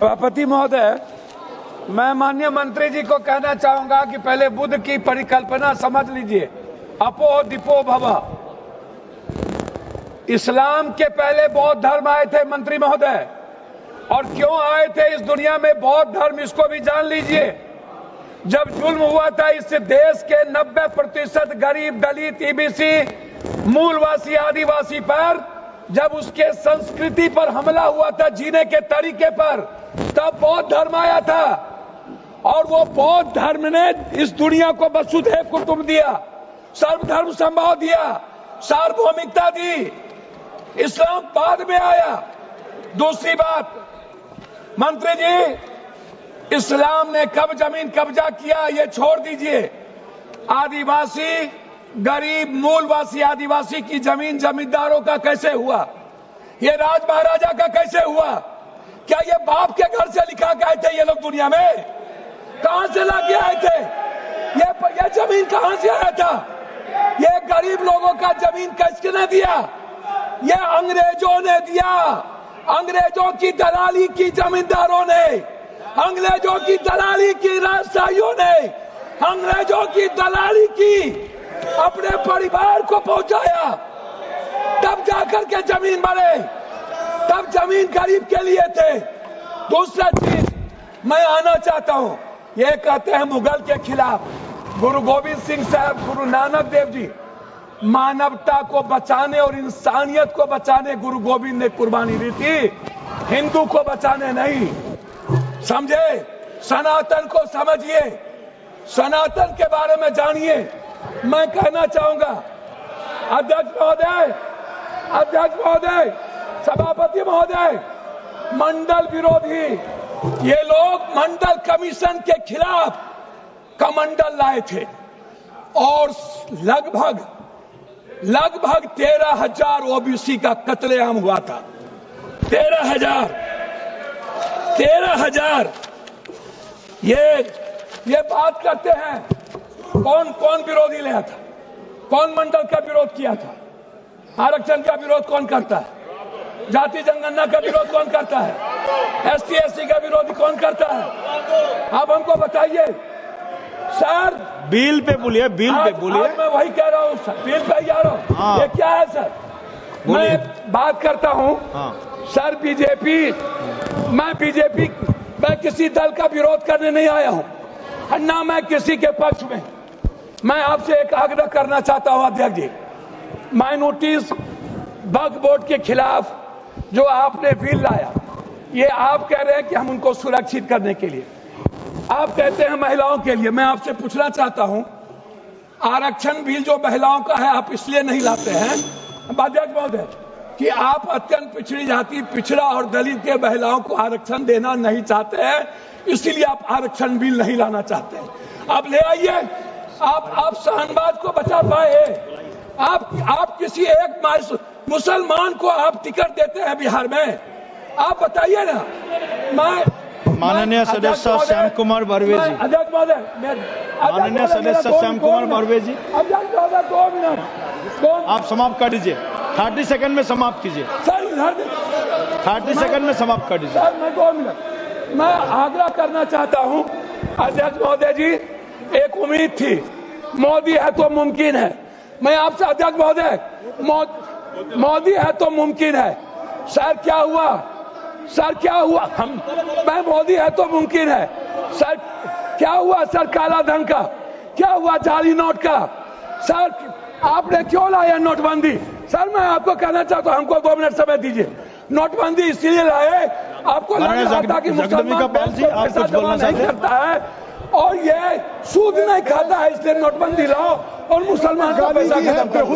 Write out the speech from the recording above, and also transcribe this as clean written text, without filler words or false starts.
सभापति महोदय, मैं माननीय मंत्री जी को कहना चाहूंगा कि पहले बुद्ध की परिकल्पना समझ लीजिए, अपो दीपो भव। इस्लाम के पहले बौद्ध धर्म आए थे मंत्री महोदय, और क्यों आए थे इस दुनिया में बौद्ध धर्म, इसको भी जान लीजिए। जब जुल्म हुआ था इस देश के 90% गरीब, दलित, ईबीसी, मूलवासी, आदिवासी पर, जब उसके संस्कृति पर हमला हुआ था, जीने के तरीके पर, तब बौद्ध धर्म आया था। और वो बौद्ध धर्म ने इस दुनिया को वसुधैव कुटुंब दिया, सर्वधर्म संभाव दिया, सार्वभौमिकता दी। इस्लाम बाद में आया। दूसरी बात, मंत्री जी, इस्लाम ने कब जमीन कब्जा किया ये छोड़ दीजिए। आदिवासी, गरीब, मूलवासी आदिवासी की जमीन जमींदारों का कैसे हुआ? ये राज महाराजा का कैसे हुआ? क्या ये बाप के घर से लिखा के आए थे ये लोग दुनिया में? कहां से लाके आए थे? ये जमीन कहां से आया था? ये गरीब लोगों का जमीन किसने दिया? ये अंग्रेजों ने दिया। अंग्रेजों की दलाली की जमींदारों ने, अंग्रेजों की दलाली की राजशाहियों ने, अंग्रेजों की दलाली की अपने परिवार को पहुंचाया, तब जाकर के जमीन बने, तब जमीन गरीब के लिए थे। दूसरा चीज मैं आना चाहता हूं, ये कहते हैं मुगल के खिलाफ। गुरु गोविंद सिंह साहब, गुरु नानक देव जी, मानवता को बचाने और इंसानियत को बचाने गुरु गोविंद ने कुर्बानी दी थी, हिंदू को बचाने नहीं। समझे? सनातन को समझिए, सनातन के बारे में जानिए। मैं कहना चाहूंगा, अध्यक्ष महोदय, सभापति महोदय, मंडल विरोधी ये लोग मंडल कमीशन के खिलाफ कमंडल लाए थे, और लगभग 13,000 ओबीसी का कत्लेआम हुआ था। 13,000। ये बात करते हैं, कौन विरोधी लाया था? कौन मंडल का विरोध किया था? आरक्षण का विरोध कौन करता है? जाति जनगणना का विरोध कौन करता है? ST SC का विरोध कौन करता है? आप हमको बताइए सर। बिल पे बोलिए, बिल पे बोलिए। मैं वही कह रहा हूँ सर, बिल पे जा रहा हूँ। हाँ। ये क्या है सर? मैं बात करता हूँ। हाँ। सर मैं किसी दल का विरोध करने नहीं आया हूँ, ना मैं किसी के पक्ष में। मैं आपसे एक आग्रह करना चाहता हूँ अध्यक्ष जी, माइनॉरिटीज वक्फ बोर्ड के खिलाफ जो आपने बिल लाया, ये आप कह रहे हैं कि हम उनको सुरक्षित करने के लिए, आप कहते हैं महिलाओं के लिए। मैं आपसे पूछना चाहता हूं, आरक्षण बिल जो महिलाओं का है आप इसलिए नहीं लाते हैं अध्यक्ष महोदय कि आप अत्यंत पिछड़ी जाति, पिछड़ा और दलित के महिलाओं को आरक्षण देना नहीं चाहते हैं, इसीलिए आप आरक्षण बिल नहीं लाना चाहते हैं। आप ले आइए। आप शाहनवाज को बचा पाए। आप किसी एक मुसलमान को आप टिकट देते हैं बिहार में? आप बताइए ना। माननीय सदस्य श्याम कुमार बर्वे जी। अध्यक्ष महोदय, माननीय सदस्य श्याम कुमार बर्वे जी, अध्यक्ष महोदय 2 मिनट आप समाप्त कर दीजिए। 30 सेकंड में समाप्त कीजिए सर। इधर 30 सेकंड में समाप्त कर दीजिए सर। मैं 2 मिनट मैं आग्रह करना चाहता हूं अध्यक्ष महोदय जी। एक उम्मीद थी, मोदी है तो मुमकिन है। मैं आपसे अध्यक्ष महोदय, मोदी है तो मुमकिन है। सर क्या हुआ? मैं मोदी है तो मुमकिन है। सर क्या हुआ? सर काला धन का क्या हुआ? जाली नोट का? सर आपने क्यों लाया नोटबंदी? सर मैं आपको कहना चाहता हूं, हमको 2 मिनट समय दीजिए। नोटबंदी इसलिए लाए, आपको लग रहा था कि मुसलमान पैसा जमा नहीं करता है और ये सूद नहीं खाता है, इसलिए नोटबंदी लाओ और मुसलमान का पैसा खत्म करो।